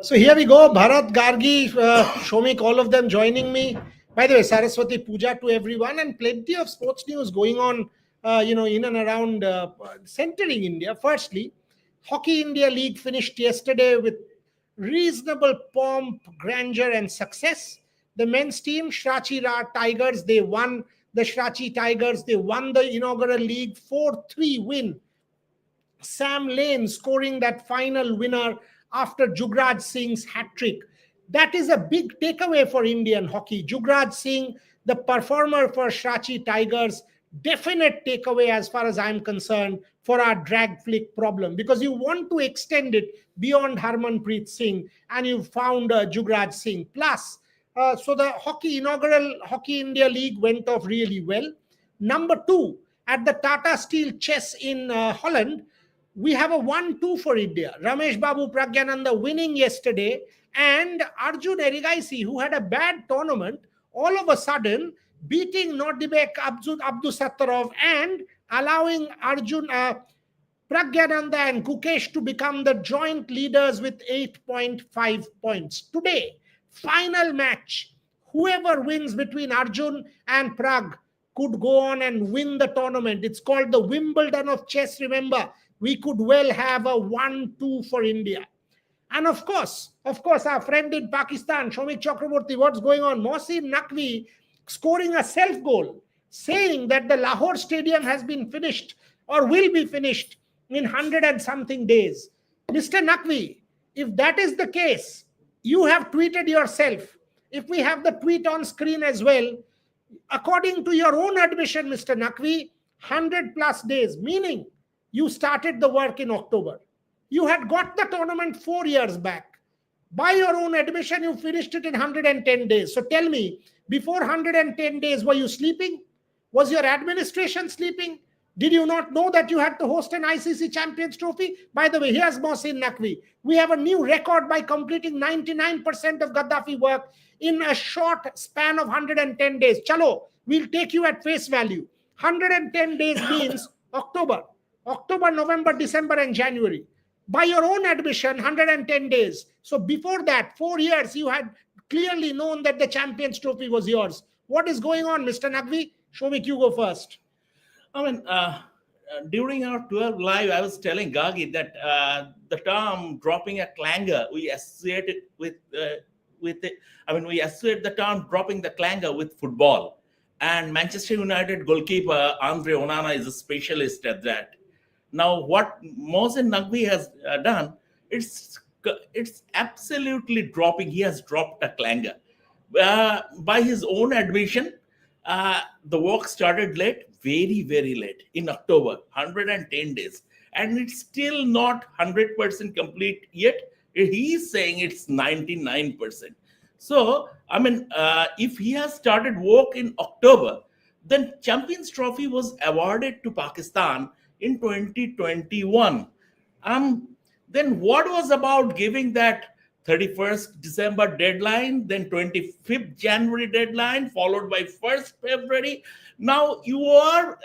So here we go. Bharat, Gargi, Shomik, all of them joining me. By the way, Saraswati Puja to everyone, and plenty of sports news going on, in and around centering India. Firstly, Hockey India League finished yesterday with reasonable pomp, grandeur, and success. The men's team, Shrachi Ra Tigers, they won. The Shrachi Tigers, they won the inaugural league 4-3 win. Sam Lane scoring that final winner after Jugraj Singh's hat trick. That is a big takeaway for Indian hockey. Jugraj Singh, the performer for Shrachi Tigers, definite takeaway as far as I'm concerned for our drag flick problem, because you want to extend it beyond Harmanpreet Singh, and you found Jugraj Singh. Plus, so the inaugural Hockey India League went off really well. Number two, at the Tata Steel Chess in Holland, we have a 1-2 for India. Ramesh Babu Pragyananda winning yesterday, and Arjun Erigaisi, who had a bad tournament, all of a sudden beating Nordibek Abdusattarov and allowing Arjun Pragyananda and Gukesh to become the joint leaders with 8.5 points. Today, final match. Whoever wins between Arjun and Prag could go on and win the tournament. It's called the Wimbledon of chess, remember. We could well have a 1-2 for India. And of course, our friend in Pakistan, Shomik Chakraborty, what's going on? Mohsin Naqvi scoring a self-goal, saying that the Lahore Stadium has been finished or will be finished in 100 and something days. Mr. Naqvi, if that is the case, you have tweeted yourself. If we have the tweet on screen as well, according to your own admission, Mr. Naqvi, 100 plus days, meaning you started the work in October. You had got the tournament 4 years back. By your own admission, you finished it in 110 days. So tell me, before 110 days, were you sleeping? Was your administration sleeping? Did you not know that you had to host an ICC Champions Trophy? By the way, here's Mohsin Naqvi. We have a new record by completing 99% of Gaddafi work in a short span of 110 days. Chalo, we'll take you at face value. 110 days means October, November, December, and January. By your own admission, 110 days. So before that, 4 years, you had clearly known that the Champions Trophy was yours. What is going on, Mr. Naqvi? Shomik, you go first. I mean, during our 12 live, I was telling Gagi that the term dropping a clanger, we associate it with it. I mean, we associate the term dropping the clanger with football. And Manchester United goalkeeper Andre Onana is a specialist at that. Now, what Mohsin Naqvi has done, it's absolutely dropping. He has dropped a clanger. By his own admission, the work started late, very, very late, in October, 110 days. And it's still not 100% complete yet. He's saying it's 99%. So, I mean, if he has started work in October, then Champions Trophy was awarded to Pakistan in 2021. Then what was about giving that 31st December deadline, then 25th January deadline, followed by 1st February? Now you are,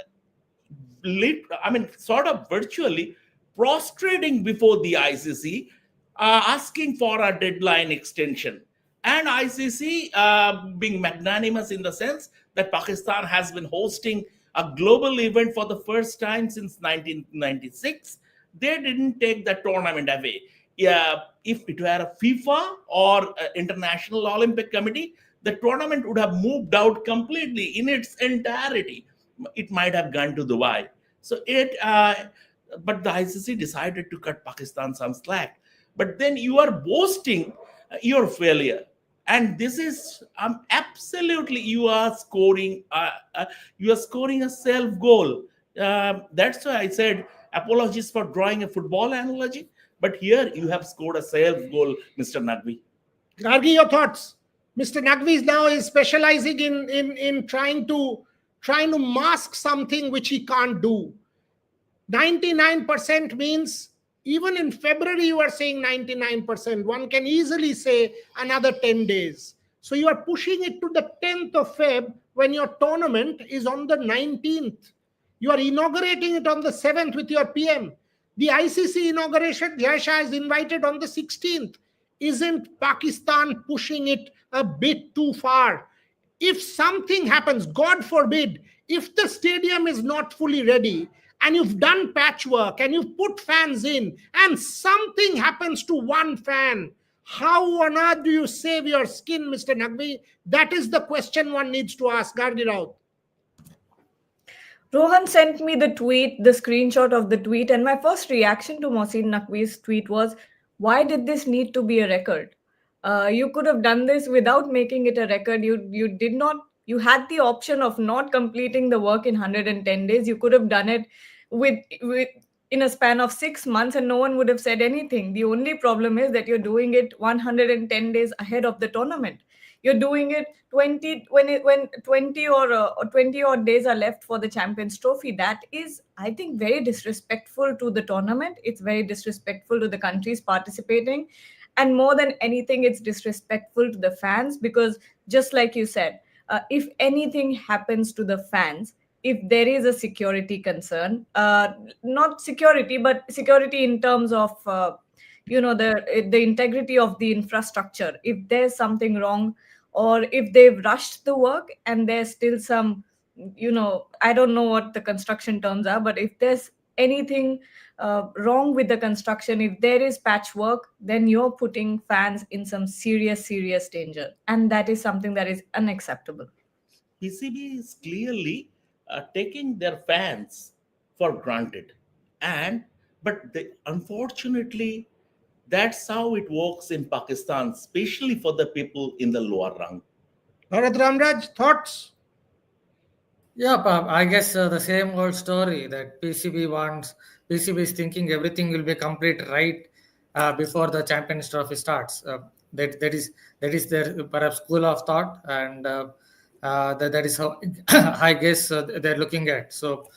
sort of virtually prostrating before the ICC, asking for a deadline extension. And ICC being magnanimous in the sense that Pakistan has been hosting a global event for the first time since 1996, they didn't take the tournament away. If it were a FIFA or International Olympic Committee, the tournament would have moved out completely in its entirety. It might have gone to Dubai. So but the ICC decided to cut Pakistan some slack. But then you are boasting your failure. And this is absolutely, you are scoring a self goal. That's why I said apologies for drawing a football analogy, but here you have scored a self goal, Mr. Naqvi. Gargi, your thoughts. Mr. Naqvi now is specializing in trying to mask something which he can't do. 99% means, even in February, you are saying 99%. One can easily say another 10 days. So you are pushing it to the 10th of Feb when your tournament is on the 19th. You are inaugurating it on the 7th with your PM. The ICC inauguration, Jai Shah is invited on the 16th. Isn't Pakistan pushing it a bit too far? If something happens, God forbid, if the stadium is not fully ready and you've done patchwork and you've put fans in and something happens to one fan, how on earth do you save your skin, Mr. Naqvi? That is the question one needs to ask, Gargi Raut. Rohan sent me the tweet, the screenshot of the tweet, and my first reaction to Mohsin Naqvi's tweet was, why did this need to be a record? You could have done this without making it a record. You did not. You had the option of not completing the work in 110 days. You could have done it with in a span of 6 months, and no one would have said anything. The only problem is that you're doing it 110 days ahead of the tournament. You're doing it 20 when 20 or 20 odd days are left for the Champions Trophy. That is, I think, very disrespectful to the tournament. It's very disrespectful to the countries participating, and more than anything, it's disrespectful to the fans, because just like you said, if anything happens to the fans, if there is a security concern, not security but security in terms of the integrity of the infrastructure, if there's something wrong, or if they've rushed the work and there's still some, I don't know what the construction terms are, but if there's anything wrong with the construction, if there is patchwork, then you're putting fans in some serious danger, and that is something that is unacceptable. PCB is clearly taking their fans for granted, and unfortunately, that's how it works in Pakistan, especially for the people in the lower rung. Bharat Ramraj, thoughts? Yeah, I guess the same old story that PCB is thinking everything will be complete right before the Champions Trophy starts. That is their perhaps school of thought, and that is how I guess they're looking at. So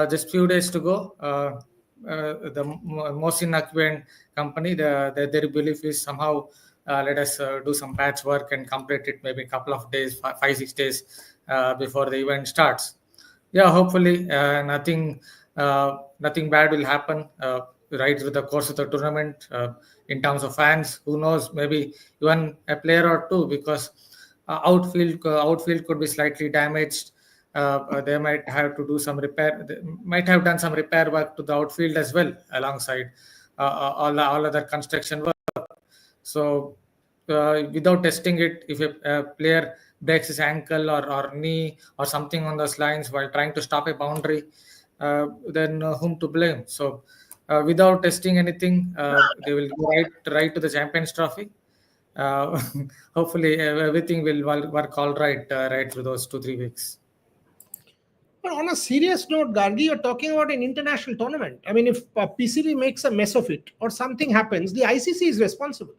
just few days to go. The Mohsin Naqvi and company, their belief is somehow let us do some patchwork and complete it maybe a couple of days, 5 6 days before the event starts. Yeah, hopefully nothing bad will happen right with the course of the tournament. In terms of fans, who knows, maybe even a player or two, because outfield could be slightly damaged. They might have to do some repair. They might have done some repair work to the outfield as well, alongside all other construction work. So without testing it, if a player breaks his ankle or knee or something on those lines while trying to stop a boundary, then whom to blame? So without testing anything, they will go right to the Champions Trophy. Uh, Hopefully everything will work all right through those 2 3 weeks. But on a serious note, Gargi, you're talking about an international tournament. I mean, if PCB makes a mess of it or something happens, the ICC is responsible.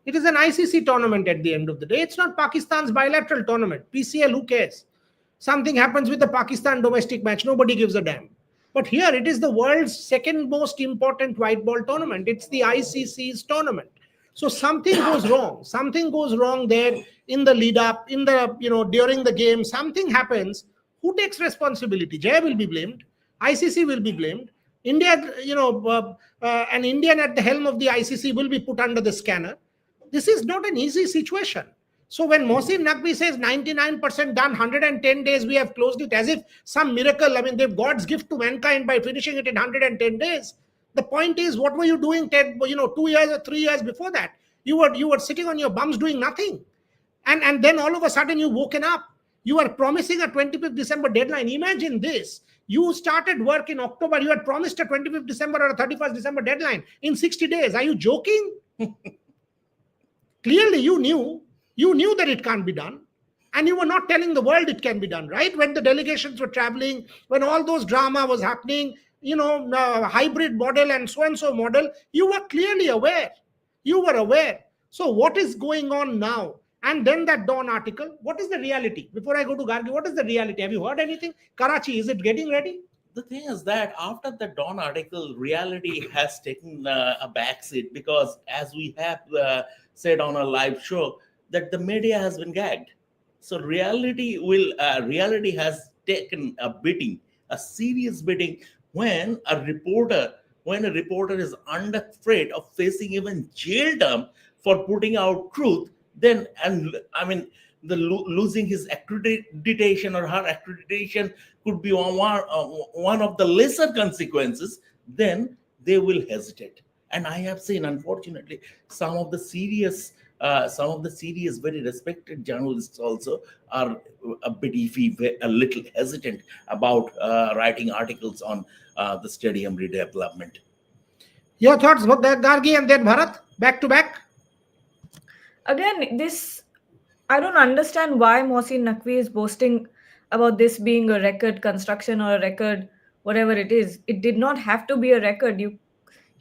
It is an ICC tournament at the end of the day. It's not Pakistan's bilateral tournament. PCL, who cares? Something happens with the Pakistan domestic match, nobody gives a damn. But here it is the world's second most important white ball tournament. It's the ICC's tournament. So something goes wrong. Something goes wrong there in the lead up, in the, during the game, something happens. Who takes responsibility? Jay will be blamed. ICC will be blamed. India, an Indian at the helm of the ICC will be put under the scanner. This is not an easy situation. So when Mohsin Naqvi says 99% done, 110 days, we have closed it, as if some miracle. I mean, they've God's gift to mankind by finishing it in 110 days. The point is, what were you doing 2 years or 3 years before that? You were sitting on your bums doing nothing. And then all of a sudden you woken up. You are promising a 25th December deadline. Imagine this. You started work in October. You had promised a 25th December or a 31st December deadline in 60 days. Are you joking? Clearly, you knew that it can't be done. And you were not telling the world it can be done, right? When the delegations were traveling, when all those drama was happening, hybrid model and so model, you were clearly aware. You were aware. So what is going on now? And then that Dawn article, what is the reality? Before I go to Gargi, what is the reality? Have you heard anything? Karachi, is it getting ready? The thing is that after the Dawn article, reality has taken a backseat, because as we have said on a live show, that the media has been gagged. So reality has taken a beating, a serious beating, when a reporter is under threat of facing even jail term for putting out truth, then, and I mean, losing his accreditation or her accreditation could be one of the lesser consequences, then they will hesitate. And I have seen, unfortunately, some of the serious, very respected journalists also are a bit iffy, a little hesitant about writing articles on the stadium redevelopment. Your thoughts, Gargi, and then Bharat, back to back. Again, this, I don't understand why Mohsin Naqvi is boasting about this being a record construction or a record whatever it is. It did not have to be a record.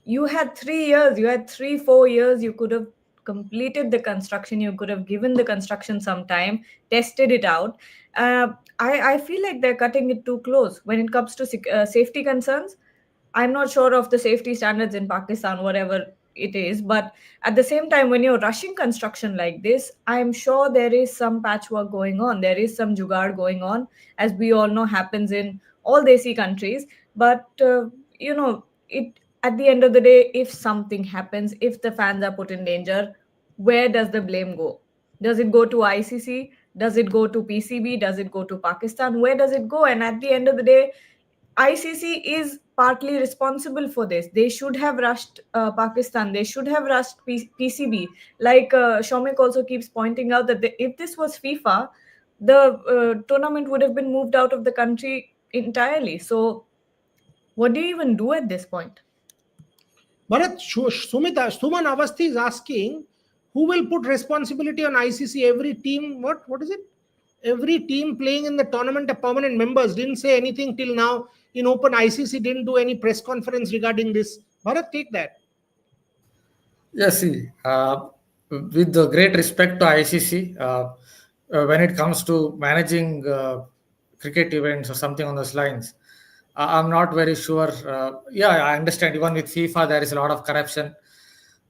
You had 3 years, you had 3-4 years, you could have completed the construction, you could have given the construction some time, tested it out. I feel like they're cutting it too close when it comes to safety concerns. I'm not sure of the safety standards in Pakistan, whatever it is, but at the same time, when you're rushing construction like this, I'm sure there is some patchwork going on. There is some jugaad going on, as we all know happens in all desi countries. But it, at the end of the day, if something happens, if the fans are put in danger, where does the blame go? Does it go to ICC? Does it go to PCB? Does it go to Pakistan? Where does it go? And at the end of the day, ICC is partly responsible for this. They should have rushed Pakistan. They should have rushed PCB. Like Shomik also keeps pointing out that if this was FIFA, the tournament would have been moved out of the country entirely. So, what do you even do at this point? Bharat, Suman Avasthi is asking, who will put responsibility on ICC? Every team, what is it? Every team playing in the tournament are permanent members. Didn't say anything till now. In open, ICC didn't do any press conference regarding this. Bharat, take that. Yes, see, with the great respect to ICC, when it comes to managing cricket events or something on those lines, I'm not very sure. Yeah, I understand. Even with FIFA, there is a lot of corruption,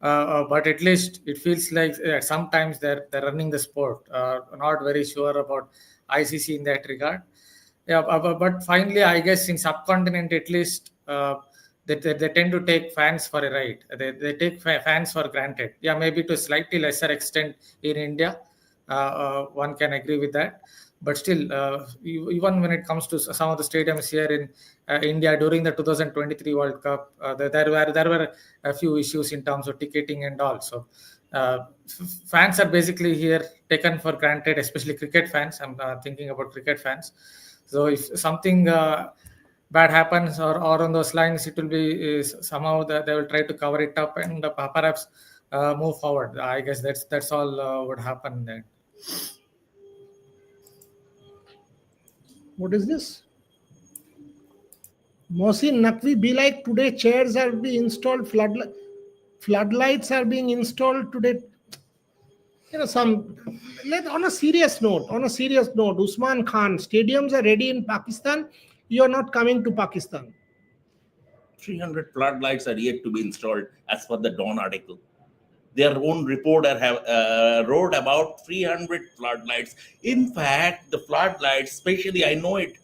but at least it feels like sometimes they're running the sport. Not very sure about ICC in that regard. Yeah, but finally, I guess in subcontinent at least, they tend to take fans for a ride. They take fans for granted. Yeah, maybe to a slightly lesser extent in India, one can agree with that. But still, even when it comes to some of the stadiums here in India during the 2023 World Cup, there were a few issues in terms of ticketing and all. So fans are basically here taken for granted, especially cricket fans. I'm thinking about cricket fans. So if something bad happens or on those lines, it will be somehow that they will try to cover it up and perhaps move forward. I guess that's all would happen then. What is this? Mohsin Naqvi, be like today, chairs are being installed, floodlights are being installed today. On a serious note, Usman Khan, stadiums are ready in Pakistan. You're not coming to Pakistan. 300 floodlights are yet to be installed, as per the Dawn article. Their own reporter have wrote about 300 floodlights. In fact, the floodlights, especially I know it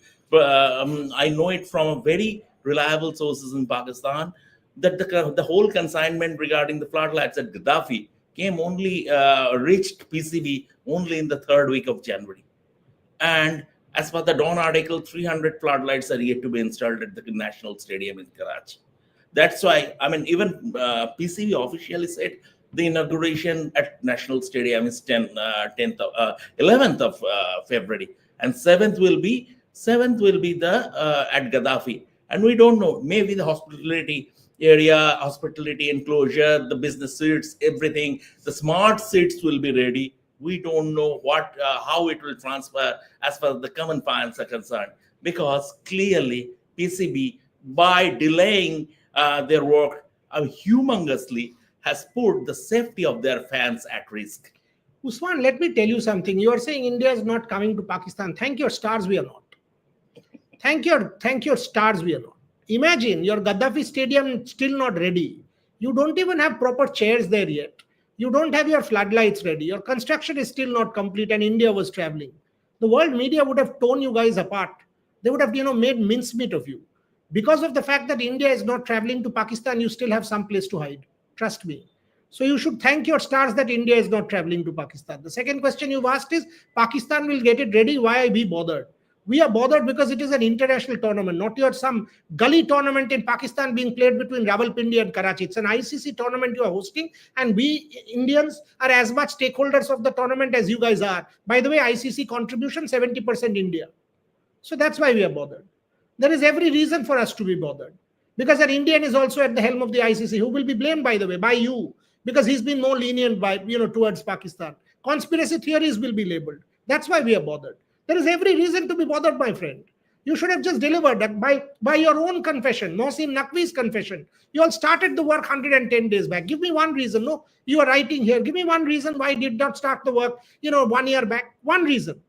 from very reliable sources in Pakistan, that the whole consignment regarding the floodlights at Gaddafi reached PCB only in the third week of January. And as per the Dawn article, 300 floodlights are yet to be installed at the National Stadium in Karachi. That's why, even PCB officially said the inauguration at National Stadium is 11th of February, and 7th will be the at Gaddafi. And we don't know, maybe the hospitality area, hospitality enclosure, the business seats, everything, the smart seats will be ready. We don't know how it will transfer as far as the common fans are concerned, because clearly PCB, by delaying their work humongously, has put the safety of their fans at risk. Usman, let me tell you something. You are saying India is not coming to Pakistan. Thank your stars, we are not. Thank your stars, we are not. Imagine your Gaddafi stadium still not ready. You don't even have proper chairs there yet. You don't have your floodlights ready. Your construction is still not complete, and India was traveling. The world media would have torn you guys apart. They would have, made mincemeat of you. Because of the fact that India is not traveling to Pakistan, you still have some place to hide. Trust me. So you should thank your stars that India is not traveling to Pakistan. The second question you've asked is, Pakistan will get it ready. Why are we bothered? We are bothered because it is an international tournament, not your some gully tournament in Pakistan being played between Rawalpindi and Karachi. It's an ICC tournament you are hosting, and we Indians are as much stakeholders of the tournament as you guys are. By the way, ICC contribution 70% India. So that's why we are bothered. There is every reason for us to be bothered, because an Indian is also at the helm of the ICC, who will be blamed, by the way, by you, because he's been more lenient towards Pakistan. Conspiracy theories will be labeled. That's why we are bothered. There is every reason to be bothered, my friend. You should have just delivered that by your own confession, Mohsin Naqvi's confession. You all started the work 110 days back. Give me one reason. No, you are writing here. Give me one reason why you did not start the work, 1 year back. One reason.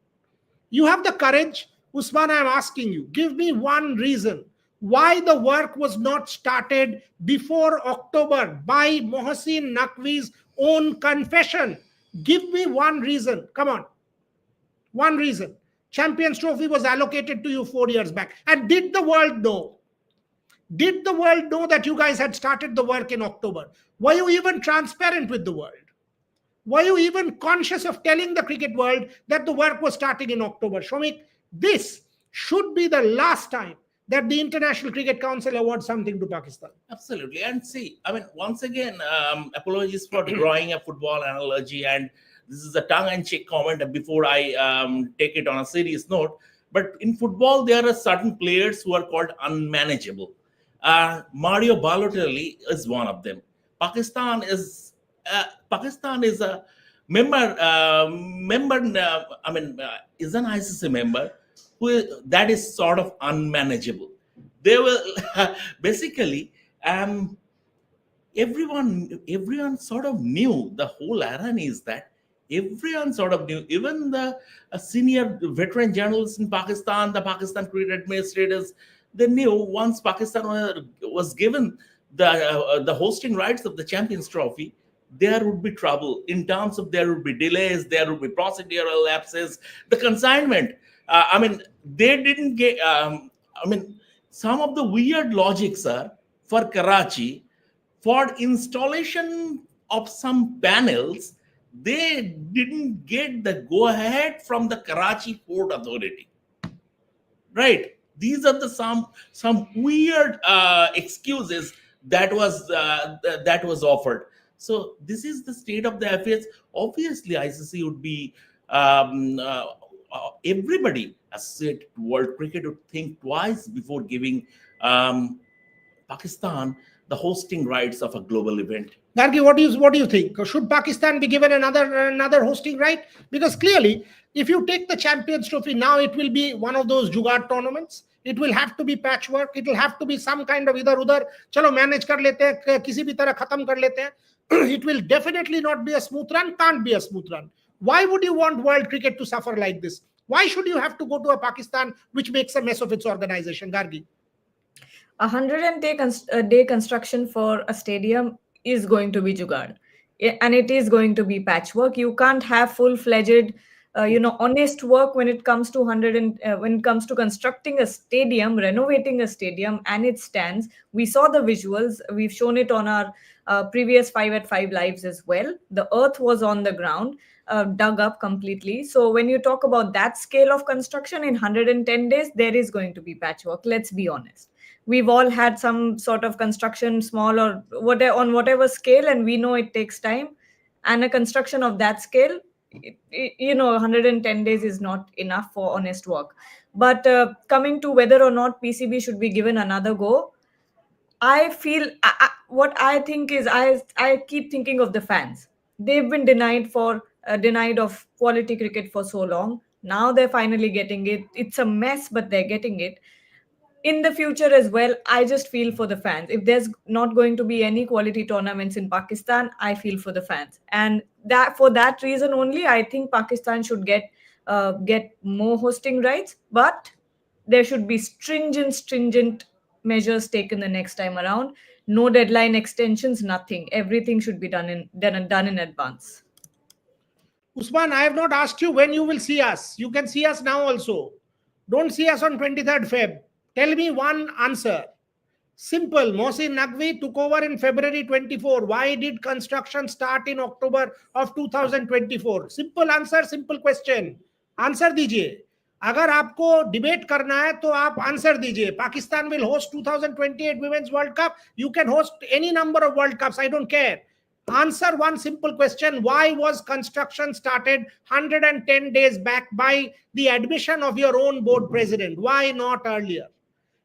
You have the courage. Usman, I am asking you, give me one reason why the work was not started before October by Mohsin Naqvi's own confession. Give me one reason. Come on. One reason. Champions Trophy was allocated to you 4 years back. And did the world know? Did the world know that you guys had started the work in October? Were you even transparent with the world? Were you even conscious of telling the cricket world that the work was starting in October? Shomik, this should be the last time that the International Cricket Council awards something to Pakistan. Absolutely. And see, I mean, once again, apologies for drawing a football analogy, and this is a tongue-in-cheek comment before I take it on a serious note. But in football, there are certain players who are called unmanageable. Mario Balotelli is one of them. Pakistan is a member. Is an ICC member that is sort of unmanageable. They will basically. Everyone sort of knew, the whole irony is that everyone sort of knew, even the senior veteran journalists in Pakistan, the Pakistan cricket administrators, they knew once Pakistan was given the hosting rights of the Champions Trophy, there would be trouble in terms of there would be delays, there would be procedural lapses, the consignment. They didn't get, some of the weird logics are for Karachi, for installation of some panels, they didn't get the go-ahead from the Karachi Port Authority. Right? These are the some weird excuses that was offered. So this is the state of the affairs. Obviously, ICC would be everybody, associated to world cricket, would think twice before giving Pakistan the hosting rights of a global event. Gargi, what do you think? Should Pakistan be given another hosting right? Because clearly, if you take the Champions Trophy now, it will be one of those jugaad tournaments. It will have to be patchwork. It will have to be some kind of idhar-udhar. Chalo, manage kar lete hain, kisi bhi tarah khatam kar lete hain. It will definitely not be a smooth run. Can't be a smooth run. Why would you want world cricket to suffer like this? Why should you have to go to a Pakistan which makes a mess of its organization, Gargi? 100-day construction for a stadium is going to be jugaad, and it is going to be patchwork. You can't have full-fledged, honest work when it comes to when it comes to constructing a stadium, renovating a stadium, and its stands. We saw the visuals. We've shown it on our previous 5 at 5 lives as well. The earth was on the ground, dug up completely. So when you talk about that scale of construction in 110 days, there is going to be patchwork. Let's be honest. We've all had some sort of construction, small or whatever, on whatever scale, and we know it takes time. And a construction of that scale, 110 days is not enough for honest work. But coming to whether or not PCB should be given another go, I feel what I think is I keep thinking of the fans. They've been denied of quality cricket for so long. Now they're finally getting it. It's a mess, but they're getting it. In the future as well, I just feel for the fans. If there's not going to be any quality tournaments in Pakistan, I feel for the fans. And that for that reason only, I think Pakistan should get more hosting rights. But there should be stringent measures taken the next time around. No deadline extensions, nothing. Everything should be done in advance. Usman, I have not asked you when you will see us. You can see us now also. Don't see us on 23rd Feb. Tell me one answer. Simple. Mohsin Naqvi took over in February 24. Why did construction start in October of 2024? Simple answer, simple question. Answer दीजिए. अगर आपको debate करना है तो आप answer दीजिए. Pakistan will host 2028 Women's World Cup. You can host any number of World Cups. I don't care. Answer one simple question. Why was construction started 110 days back by the admission of your own board president? Why not earlier?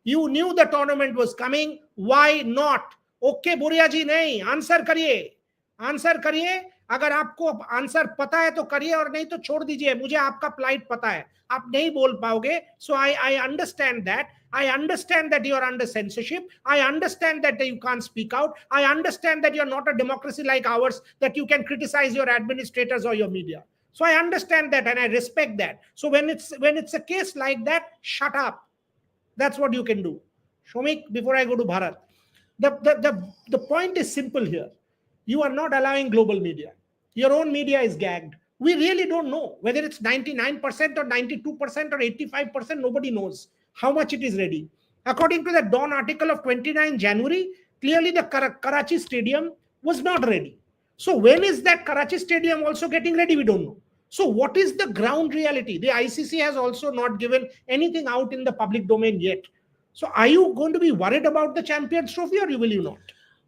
You knew the tournament was coming. Why not? Okay, बुरिया जी नहीं. Answer करिए. Answer करिए. अगर आपको answer पता है तो करिए और नहीं तो छोड़ दीजिए. मुझे आपका plight पता है. आप नहीं बोल पाओगे. So I understand that. I understand that you are under censorship. I understand that you can't speak out. I understand that you are not a democracy like ours, that you can criticize your administrators or your media. So I understand that and I respect that. So when it's a case like that, shut up. That's what you can do. Shomik, before I go to Bharat, the point is simple here. You are not allowing global media. Your own media is gagged. We really don't know whether it's 99% or 92% or 85%. Nobody knows how much it is ready. According to the Dawn article of 29 January, clearly the Karachi Stadium was not ready. So when is that Karachi Stadium also getting ready? We don't know. So what is the ground reality? The ICC has also not given anything out in the public domain yet. So are you going to be worried about the Champions Trophy or will you not?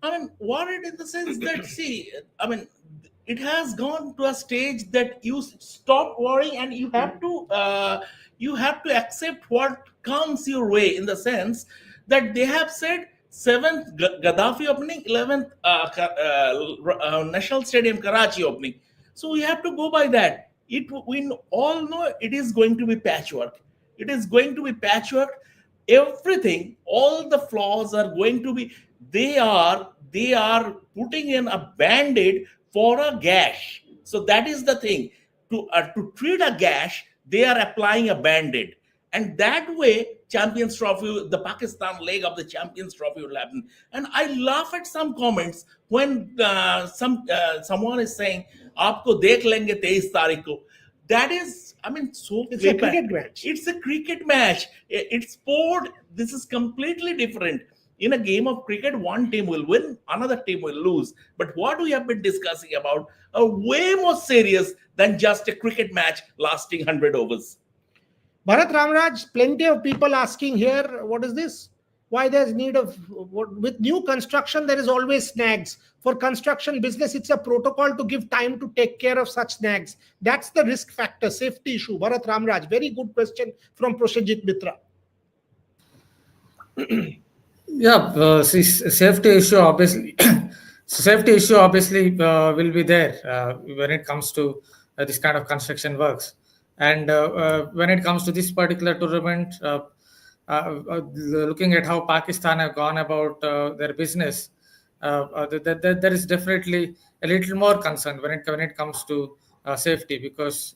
I mean, worried in the sense that, see, I mean, it has gone to a stage that you stop worrying and you have to accept what comes your way, in the sense that they have said 7th Gaddafi opening, 11th National Stadium Karachi opening. So we have to go by that. We all know it is going to be patchwork. It is going to be patchwork. Everything, all the flaws are going to be. They are putting in a band-aid for a gash. So that is the thing. To treat a gash, they are applying a band-aid, and that way, Champions Trophy, the Pakistan leg of the Champions Trophy will happen. And I laugh at some comments when someone is saying, "Aapko dekh lenge 23 तारीख को." That is, I mean, so it's a cricket match. It's a cricket match. It's sport. This is completely different. In a game of cricket, one team will win, another team will lose. But what we have been discussing about are way more serious than just a cricket match lasting 100 overs. Bharat Ramraj, plenty of people asking here, what is this? Why there's need of, with new construction, there is always snags. For construction business, it's a protocol to give time to take care of such snags. That's the risk factor, safety issue. Bharat Ramraj, very good question from Prosenjit Mitra. Yeah, see, safety issue obviously will be there when it comes to this kind of construction works. And when it comes to this particular tournament, looking at how Pakistan have gone about their business, there is definitely a little more concern when it comes to safety, because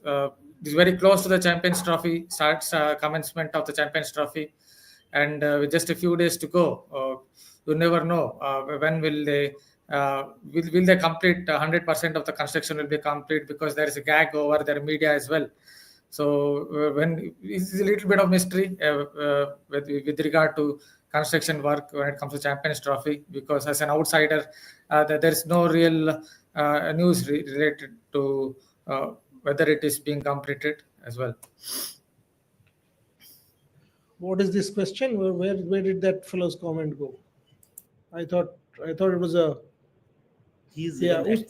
it's very close to the Champions Trophy, starts commencement of the Champions Trophy. And with just a few days to go, you never know when will they complete 100% of the construction will be complete, because there is a gag over their media as well. So when it's a little bit of mystery with regard to construction work when it comes to Champions Trophy, because as an outsider, there is no real news related to whether it is being completed as well. What is this question? Where did that fellow's comment go? I thought it was a.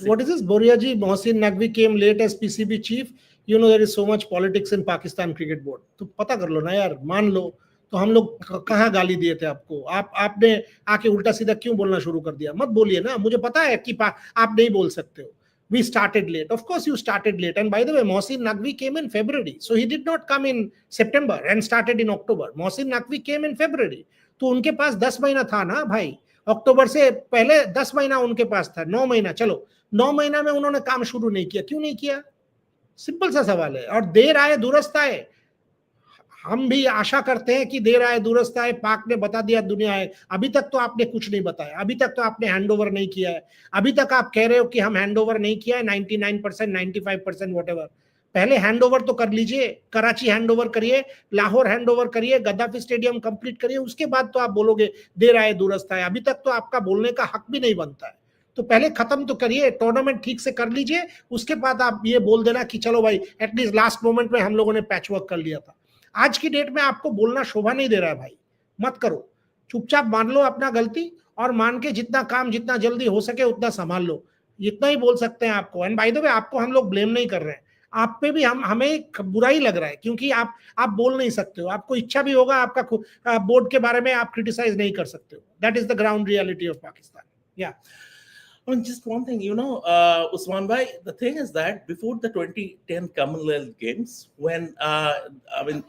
What is this? Boriaji Mohsin Naqvi came late as PCB chief. You know there is so much politics in Pakistan Cricket Board. तो पता कर लो ना यार, मान लो तो हम लोग कहाँ गाली दिए थे आपको? आपने आके उल्टा सीधा क्यों बोलना शुरू कर दिया? मत बोलिए ना, मुझे पता है कि आप नहीं बोल सकते हो. We started late. Of course, you started late. And by the way, Mohsin Naqvi came in February. So he did not come in September and started in October. Mohsin Naqvi came in February. तो उनके पास 10 महीना था ना भाई. अक्टूबर से पहले 10 महीना उनके पास था. 9 महीना, चलो 9 महीना में उन्होंने काम शुरू नहीं किया. क्यों नहीं किया? सिंपल सा सवाल है. और देर आए दुरुस्त आए. हम भी आशा करते हैं कि देर आए दुरुस्त आए. पाक ने बता दिया दुनिया है. अभी तक तो आपने कुछ नहीं बताया. अभी तक तो आपने हैंडओवर नहीं किया है. अभी तक आप कह रहे हो कि हम हैंडओवर नहीं किया है 99%, 95%, whatever. पहले हैंड ओवर तो कर लीजिए, कराची हैंड ओवर करिए, लाहौर हैंड ओवर करिए, गद्दाफी स्टेडियम कंप्लीट करिए, उसके बाद तो आप बोलोगे देर आए दुरुस्त आए। अभी तक तो आपका बोलने का हक भी नहीं बनता है। तो पहले खत्म तो करिए, टूर्नामेंट ठीक से कर लीजिए, उसके बाद आप ये बोल देना कि चलो भाई एटलीस्ट लास्ट मोमेंट में हम लोगों ने पैच वर्क कर लिया था। आज की डेट में आपको बोलना शोभा नहीं दे रहा है भाई, मत करो, चुपचाप मान लो अपना गलती, और मान के जितना काम जितना जल्दी हो सके उतना संभाल लो, इतना ही बोल सकते हैं आपको। एंड बाय द वे आपको हम लोग ब्लेम नहीं कर रहे हैं, आप पे भी हमें बुरा ही लग रहा है, क्योंकि आप बोल नहीं सकते हो, आपको इच्छा भी होगा आपका बोर्ड के बारे में आप क्रिटिसाइज नहीं कर सकते हो। That is the ground reality of Pakistan. या Just one thing, Usman bhai, the thing is that before the 2010 Commonwealth Games, when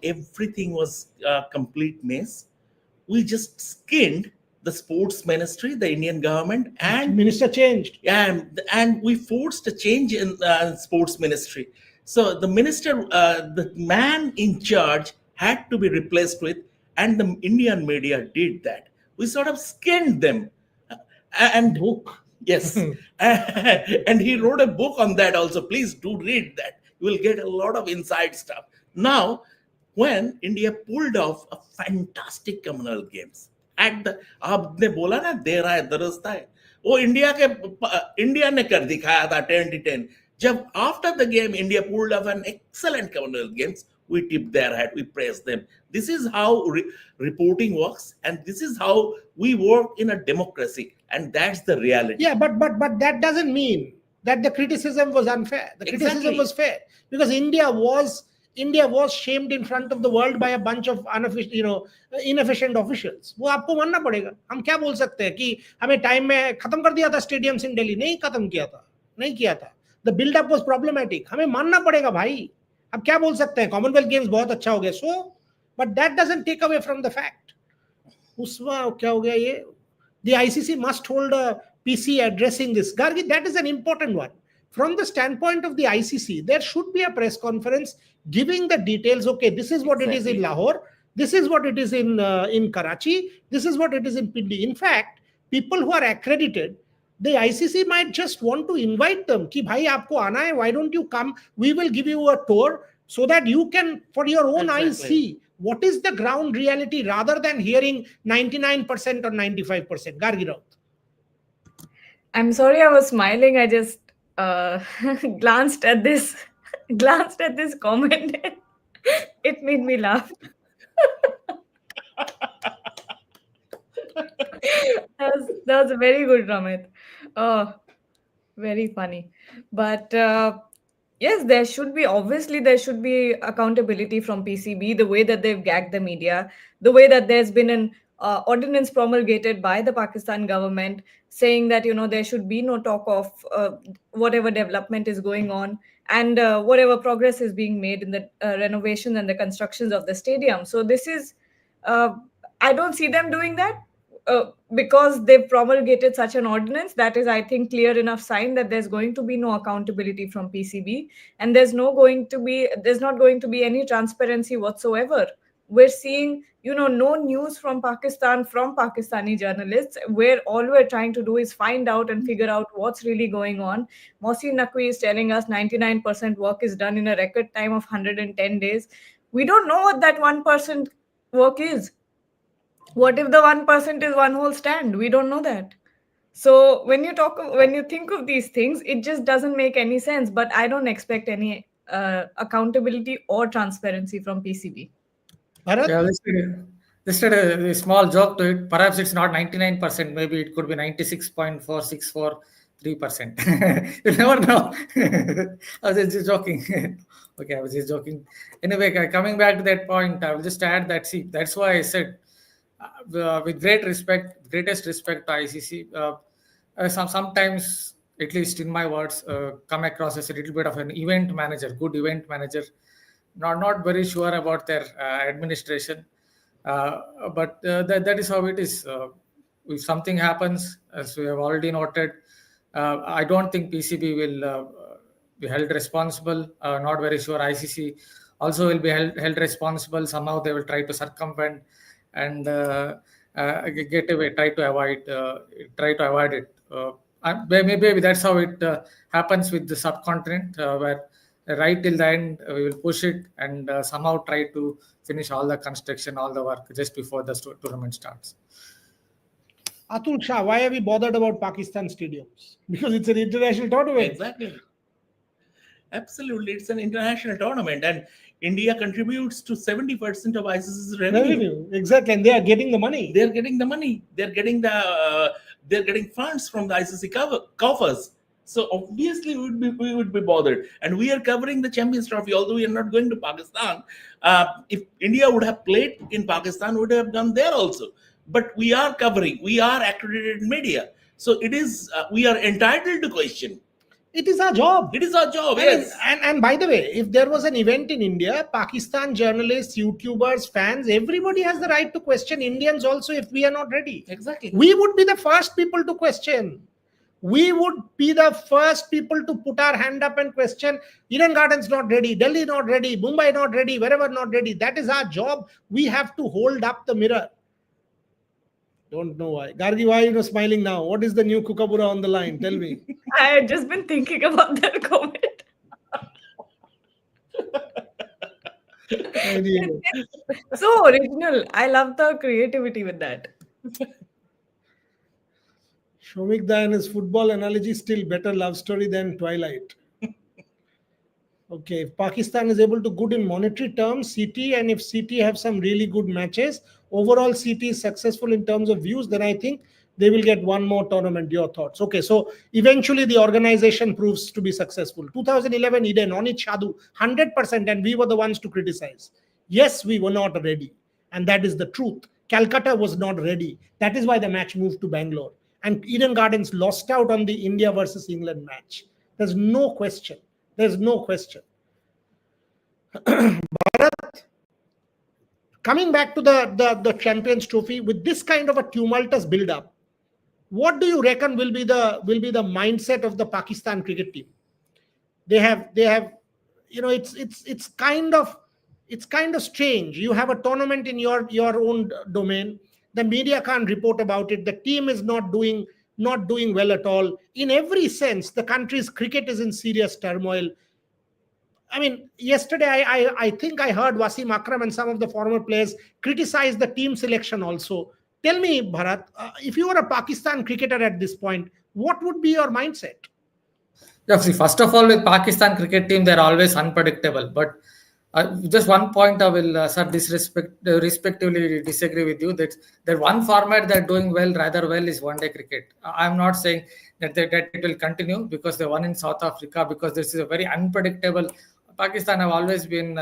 everything was complete mess, we just skinned the sports ministry, the Indian government, and minister changed. And we forced a change in sports ministry. So the minister, the man in charge, had to be replaced with, and the Indian media did that. We sort of skinned them, and book. Yes, and he wrote a book on that also. Please do read that. You will get a lot of inside stuff. Now, when India pulled off a fantastic Commonwealth Games, at the आपने बोला ना देर आए दुरुस्त आए, वो India ने कर दिखाया था 2010, जब after the game India pulled off an excellent Commonwealth Games, we tip their hat, we praise them. This is how reporting works, and this is how we work in a democracy, and that's the reality. Yeah, but that doesn't mean that the criticism was unfair. The criticism Exactly. was fair, because India was shamed in front of the world by a bunch of inefficient officials. वो आपको मानना पड़ेगा। हम क्या बोल सकते हैं कि हमें टाइम में खत्म कर दिया था स्टेडियम्स इन दिल्ली? नहीं खत्म किया था, नहीं किया था। The build up was problematic, हमें मानना पड़ेगा भाई। अब क्या बोल सकते हैं, कॉमनवेल्थ गेम्स बहुत अच्छा हो गया, so but that doesn't take away from the fact. उसमें क्या हो गया, ये the ICC must hold a PC addressing this. Gargi, that is an important one. From the standpoint of the ICC, there should be a press conference giving the details. Okay, this is what it is in Lahore. This is what it is in Karachi. This is what it is in Pindi. In fact, people who are accredited, the ICC might just want to invite them. Ki bhai, aapko aana hai, why don't you come? We will give you a tour so that you can, for your own eyes, see what is the ground reality, rather than hearing 99% or 95%. Gargi Raut. I'm sorry, I was smiling. I just glanced at this comment. It made me laugh. that was very good, Ramit. Oh, very funny. But yes, there should be accountability from PCB, the way that they've gagged the media, the way that there's been an ordinance promulgated by the Pakistan government saying that there should be no talk of whatever development is going on, and whatever progress is being made in the renovation and the constructions of the stadium. So this is I don't see them doing that. Because they've promulgated such an ordinance, that is, I think, clear enough sign that there's going to be no accountability from PCB, and there's not going to be any transparency whatsoever. We're seeing, no news from Pakistan, from Pakistani journalists, where all we're trying to do is find out and figure out what's really going on. Mohsin Naqvi is telling us 99% work is done in a record time of 110 days. We don't know what that 1% work is. What if the 1% is one whole stand? We don't know that. So when you think of these things, it just doesn't make any sense. But I don't expect any accountability or transparency from PCB. Bharat? Yeah, this is a small joke to it. Perhaps it's not 99%. Maybe it could be 96.4643%. You never know. I was just joking. Okay, I was just joking. Anyway, coming back to that point, I will just add that, see, that's why I said, with greatest respect to ICC, sometimes, at least in my words, come across as a little bit of an event manager, good event manager, not very sure about their administration, but that is how it is. If something happens, as we have already noted, I don't think PCB will be held responsible. Not very sure ICC also will be held responsible. Somehow they will try to circumvent and get away, try to avoid it. Maybe that's how it happens with the subcontinent, where right till the end. We will push it and somehow try to finish all the construction, all the work just before the tournament starts. Atul Shah, why are we bothered about Pakistan stadiums? Because it's an international tournament. Exactly. Absolutely, it's an international tournament, and India contributes to 70% of ICC's revenue. Exactly, and they are getting the money. They're getting the money. They're getting funds from the ICC coffers. So obviously we would be bothered, and we are covering the Champions Trophy. Although we are not going to Pakistan, if India would have played in Pakistan, we would have gone there also. But we are covering. We are accredited media, so it is. We are entitled to question. It is our job. It is our job. I mean, Yes. and by the way, if there was an event in India, Pakistan journalists, YouTubers, fans, everybody has the right to question Indians also if we are not ready. Exactly. We would be the first people to question. We would be the first people to put our hand up and question Eden Gardens not ready, Delhi not ready, Mumbai not ready, wherever not ready. That is our job. We have to hold up the mirror. Don't know why. Gargi, why are you smiling now? What is the new Kookaburra on the line? Tell me. I had just been thinking about that comment. So original. I love the creativity with that. Shomik Da and his football analogy still better love story than Twilight. Okay, if Pakistan is able to good in monetary terms, CT, and if CT have some really good matches, overall CT is successful in terms of views, then I think they will get one more tournament. Your thoughts? Okay, so eventually the organization proves to be successful. 2011 Eden, Onit Shadu, 100%, and we were the ones to criticize. Yes, we were not ready, and that is the truth. Calcutta was not ready. That is why the match moved to Bangalore. And Eden Gardens lost out on the India versus England match. There's no question. There's no question. Bharat, coming back to the Champions Trophy with this kind of a tumultuous build-up, what do you reckon will be the mindset of the Pakistan cricket team? They have it's kind of strange. You have a tournament in your own domain. The media can't report about it. The team is not doing well at all. In every sense, the country's cricket is in serious turmoil. I mean, yesterday I think I heard Wasim Akram and some of the former players criticize the team selection also. Tell me, Bharat, if you were a Pakistan cricketer at this point, what would be your mindset? Yeah, see, first of all, with Pakistan cricket team, they're always unpredictable. But just one point I will, sir, respectively disagree with you. That one format they're doing rather well is one-day cricket. I'm not saying that it will continue because they won in South Africa, because this is a very unpredictable. Pakistan have always been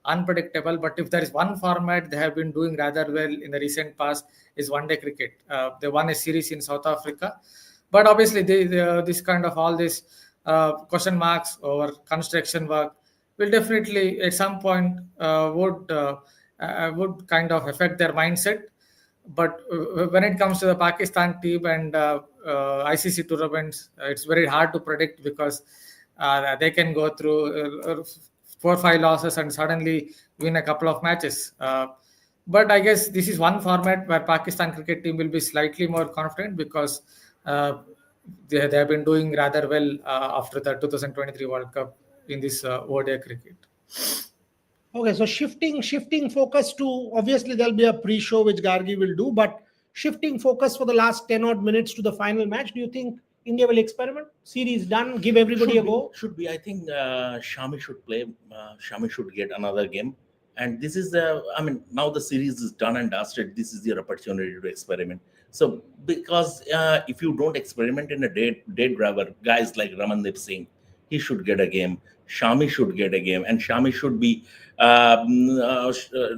unpredictable, but if there is one format they have been doing rather well in the recent past is one-day cricket. They won a series in South Africa, but obviously this kind of all this question marks over construction work will definitely at some point would kind of affect their mindset. But when it comes to the Pakistan team and ICC tournaments, it's very hard to predict because they can go through 4 or 5 losses and suddenly win a couple of matches. But I guess this is one format where Pakistan cricket team will be slightly more confident because they have been doing rather well after the 2023 World Cup in this ODI cricket. Okay, so shifting focus to, obviously there'll be a pre-show which Gargi will do, but shifting focus for the last 10 odd minutes to the final match, do you think India will experiment? Series done, give everybody a go? Should be. I think Shami should play. Shami should get another game. And this is now the series is done and dusted. This is your opportunity to experiment. So, because if you don't experiment in a dead grabber, guys like Ramandeep Singh, he should get a game. Shami should get a game. And Shami should be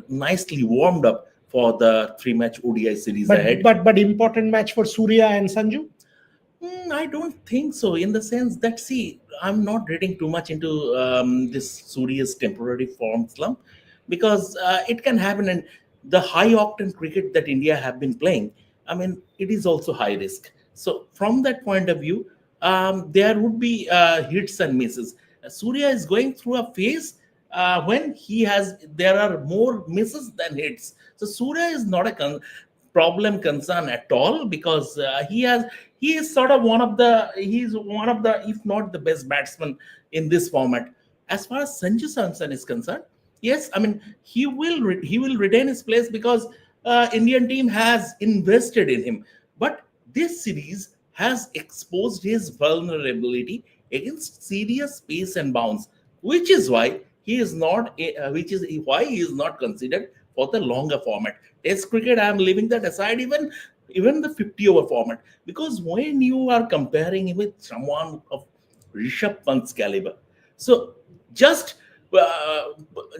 nicely warmed up for the 3-match ODI series ahead. But important match for Surya and Sanju? I don't think so, in the sense that, see, I'm not reading too much into this Surya's temporary form slump, because it can happen. And the high octane cricket that India have been playing, it is also high risk. So from that point of view, there would be hits and misses. Surya is going through a phase when there are more misses than hits. So Surya is not a concern at all, because he is sort of one of the, if not the best batsman in this format. as far as Sanju Samson is concerned, yes, I mean he will retain his place because Indian team has invested in him. But this series has exposed his vulnerability against serious pace and bounce, which is why he is not which is why he is not considered for the longer format. Test cricket, I am leaving that aside, even the 50-over format, because when you are comparing him with someone of Rishabh Pant's caliber, so just uh,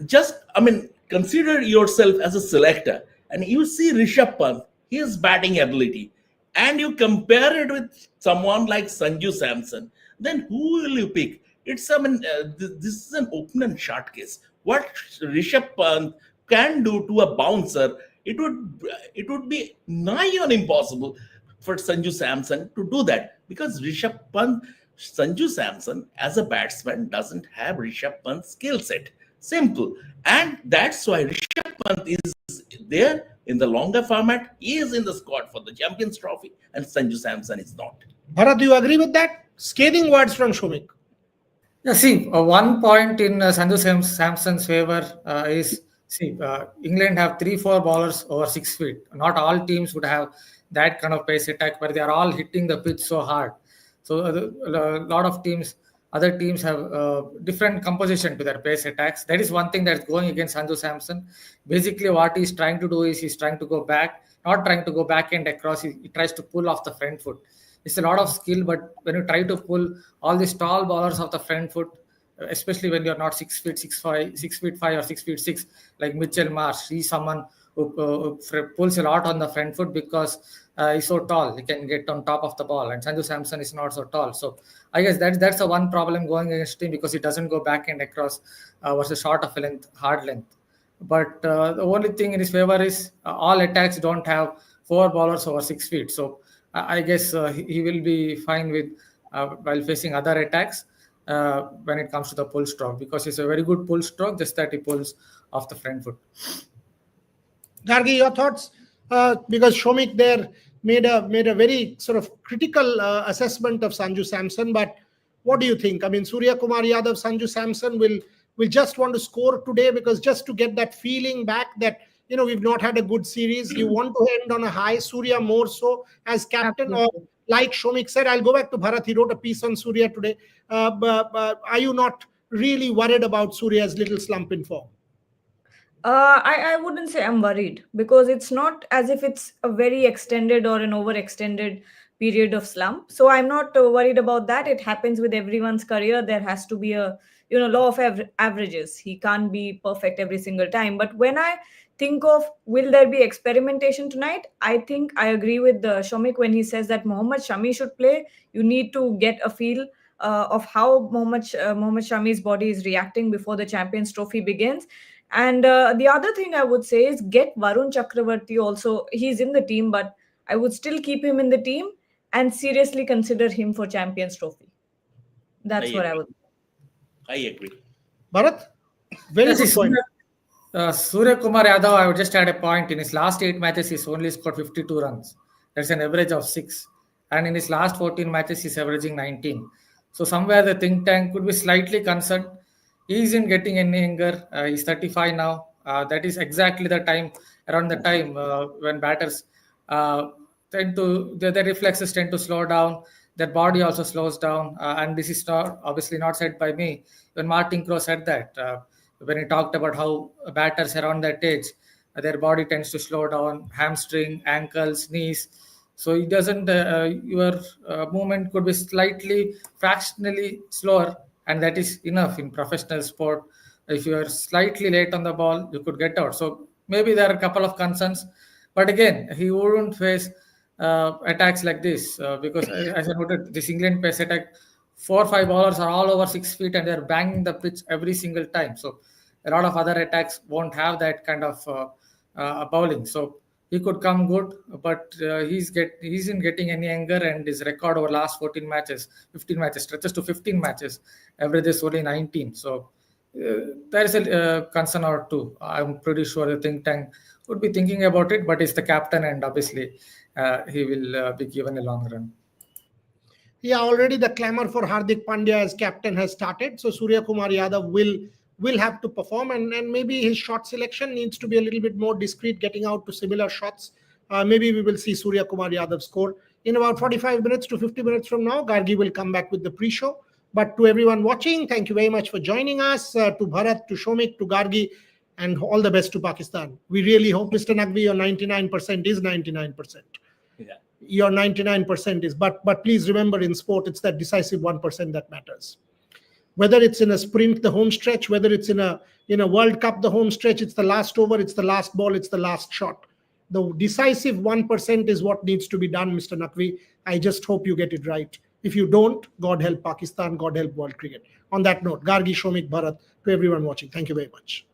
just I mean consider yourself as a selector and you see Rishabh Pant, his batting ability, and you compare it with someone like Sanju Samson, then who will you pick? It's this is an open and shut case. What Rishabh Pant can do to a bouncer, it would be nigh on impossible for Sanju Samson to do that, because Sanju Samson as a batsman doesn't have Rishabh Pant's skill set. Simple. And that's why Rishabh Pant is there in the longer format. He is in the squad for the Champions Trophy, and Sanju Samson is not. Bharat, do you agree with that? Scathing words from Shomik. Yeah, see, one point in Sanju Samson's favor is, see, England have 3-4 bowlers over 6 feet. Not all teams would have that kind of pace attack where they are all hitting the pitch so hard. So a lot of teams, other teams have different composition to their pace attacks. That is one thing that's going against Sanju Samson. Basically, what he's trying to do is he's trying to go back, not trying to go back and across. He tries to pull off the front foot. It's a lot of skill, but when you try to pull all these tall bowlers off the front foot, especially when you're not 6 feet 6'5" or 6'6", like Mitchell Marsh, he's someone who pulls a lot on the front foot because he's so tall. He can get on top of the ball, and Sanju Samson is not so tall. So I guess that's the one problem going against him, because he doesn't go back and across versus short of a length, hard length. But the only thing in his favor is all attacks don't have 4 bowlers over 6 feet. So I guess he will be fine with while facing other attacks when it comes to the pull stroke, because he's a very good pull stroke, just that he pulls off the front foot. Gargi, your thoughts? Because Shomik there made a very sort of critical assessment of Sanju Samson, but what do you think? I mean, Surya Kumar Yadav, Sanju Samson will just want to score today, because just to get that feeling back that, you know, we've not had a good series. You want to end on a high. Surya more so as captain. Absolutely. Or like Shomik said, I'll go back to Bharat. He wrote a piece on Surya today. But are you not really worried about Surya's little slump in form? I wouldn't say I'm worried, because it's not as if it's a very extended or an overextended period of slump. So I'm not worried about that. It happens with everyone's career. There has to be a law of averages. He can't be perfect every single time. But when I think of will there be experimentation tonight, I think I agree with Shomik when he says that Mohammad Shami should play. You need to get a feel of how Mohammad Shami's body is reacting before the Champions Trophy begins. And the other thing I would say is get Varun Chakravarti also. He's in the team, but I would still keep him in the team and seriously consider him for Champions Trophy. That's what I would. I agree. Bharat, very good point. Surya Kumar Yadav, I would just add a point. In his last 8 matches, he's only scored 52 runs. That's an average of 6. And in his last 14 matches, he's averaging 19. So somewhere the think tank could be slightly concerned. He isn't getting any younger. He's 35 now. That is exactly the time, around the time when batters tend to, their reflexes tend to slow down. Their body also slows down. And this is obviously not said by me. When Martin Crowe said that, when he talked about how batters around that age, their body tends to slow down, hamstring, ankles, knees. So it doesn't, your movement could be slightly, fractionally slower, and that is enough in professional sport. If you are slightly late on the ball, you could get out. So maybe there are a couple of concerns, but again, he wouldn't face attacks like this because, as I noted, this England pace attack, 4 or 5 bowlers are all over 6 feet and they're banging the pitch every single time. So a lot of other attacks won't have that kind of bowling. So he could come good, but he isn't getting any younger, and his record over last 15 matches stretches to 15 matches, averages only 19. So there is a concern or two. I'm pretty sure the think tank would be thinking about it, but he's the captain, and obviously he will be given a long run. Yeah, already the clamor for Hardik Pandya as captain has started. So Surya Kumar Yadav will have to perform, and maybe his shot selection needs to be a little bit more discreet, getting out to similar shots. Maybe we will see Surya Kumar Yadav score in about 45 minutes to 50 minutes from now. Gargi will come back with the pre-show. But to everyone watching, thank you very much for joining us. To Bharat, to Shomik, to Gargi, and all the best to Pakistan. We really hope, Mr. Naqvi, your 99% is 99%. Yeah. Your 99% is, but please remember, in sport, it's that decisive 1% that matters. Whether it's in a sprint, the home stretch, whether it's in a World Cup, the home stretch, it's the last over, it's the last ball, it's the last shot. The decisive 1% is what needs to be done, Mr. Naqvi. I just hope you get it right. If you don't, God help Pakistan, God help world cricket. On that note, Gargi, Shomik, Bharat, to everyone watching, thank you very much.